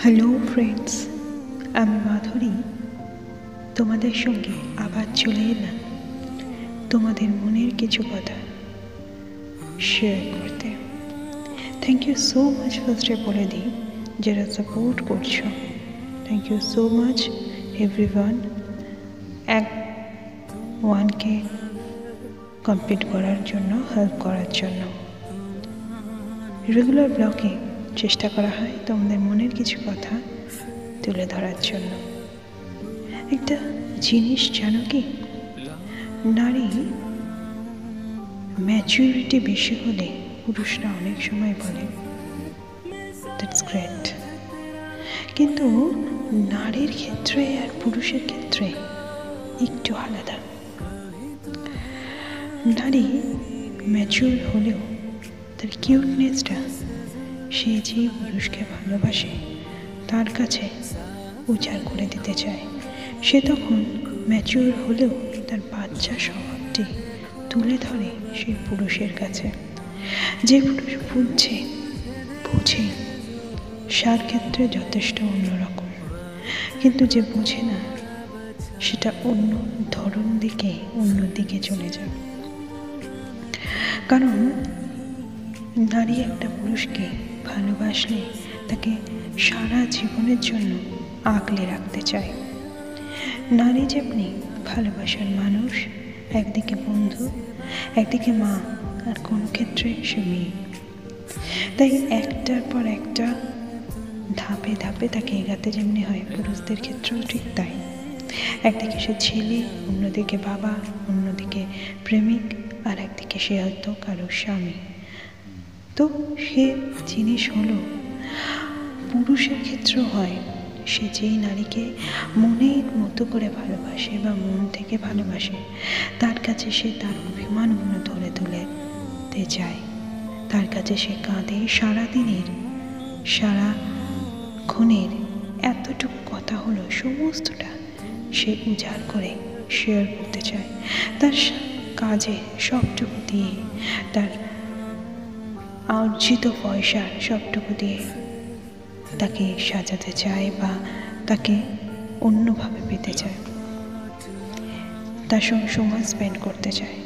Hello friends, আমি মাধুরী তোমাদের সঙ্গে আবার চলে এলাম তোমাদের মনের কিছু কথা শেয়ার করতে। থ্যাংক ইউ সো মাচ ফার্স্টে বলে দিই যারা সাপোর্ট করছো। Thank you so much everyone. 1K complete করার জন্য, হেল্প করার জন্য। রেগুলার ব্লগে চেষ্টা করা হয় তোমাদের মনের কিছু কথা তুলে ধরার জন্য। একটা জিনিস জানো কি, নারী ম্যাচুরিটি বেশি হলে পুরুষরা অনেক সময় বলে দ্যাটস গ্রেট, কিন্তু নারীর ক্ষেত্রে আর পুরুষের ক্ষেত্রে একটু আলাদা। নারী ম্যাচিউর হলেও তার কিউটনেসটা সে যে পুরুষকে ভালোবাসে তার কাছে উজাড় করে দিতে চায়। সে তখন ম্যাচিউর হলেও তার বাচ্চা স্বভাবটি তুলে ধরে সেই পুরুষের কাছে। যে পুরুষ বুঝে সার ক্ষেত্রে যথেষ্ট অন্যরকম, কিন্তু যে বোঝে না সেটা অন্য দিকে চলে যায়। কারণ নারী একটা পুরুষকে ভালোবাসলে তাকে সারা জীবনের জন্য আগলে রাখতে চায়। নারী যেমনি ভালোবাসার মানুষ, একদিকে বন্ধু, একদিকে মা, আর কোনো ক্ষেত্রে সে মেয়ে। তাই একটার পর একটা ধাপে ধাপে তাকে এগাতে যেমনি হয়, পুরুষদের ক্ষেত্রেও ঠিক তাই। একদিকে সে ছেলে, অন্যদিকে বাবা, অন্যদিকে প্রেমিক, আর একদিকে সে হয়তো কারোর স্বামী। তো সে জিনিস হলো পুরুষের ক্ষেত্রেও হয়। সে যেই নারীকে মনের মতো করে ভালোবাসে বা মন থেকে ভালোবাসে, তার কাছে সে তার অভিমানগুলো ধরে তুলতে চায়। তার কাছে সে কাঁদে, সারাক্ষণের এতটুকু কথা হলো সমস্তটা সে উজাড় করে শেয়ার করতে চায়। তার কাজে সবটুকু দিয়ে, তার অর্জিত পয়সার সবটুকু দিয়ে তাকে সাজাতে চায় বা তাকে অন্যভাবে পেতে চায়, তার সঙ্গে সময় স্পেন্ড করতে চায়।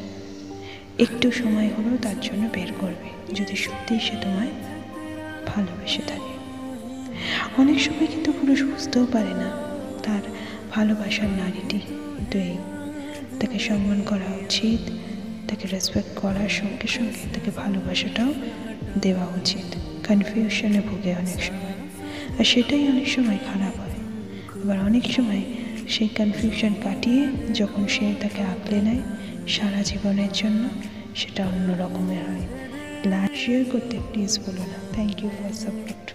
একটু সময় হলেও তার জন্য বের করবে, যদি সত্যিই সে তোমায় ভালোবেসে থাকে। অনেক সময় কিন্তু পুরুষ বুঝতেও পারে না তার ভালোবাসার নারীটি, কিন্তু তাকে সম্মান করা উচিত, তাকে রেসপেক্ট করার সঙ্গে সঙ্গে তাকে ভালোবাসাটাও দেওয়া উচিত। কনফিউশনে ভোগে অনেক সময়, আর সেটাই অনেক সময় খারাপ হয়। আবার অনেক সময় সেই কনফিউশন কাটিয়ে যখন সে তাকে আগলে নেয় সারা জীবনের জন্য, সেটা অন্য রকমের হয়। লাইক শেয়ার করতে প্লিজ বলো না। Thank you for support.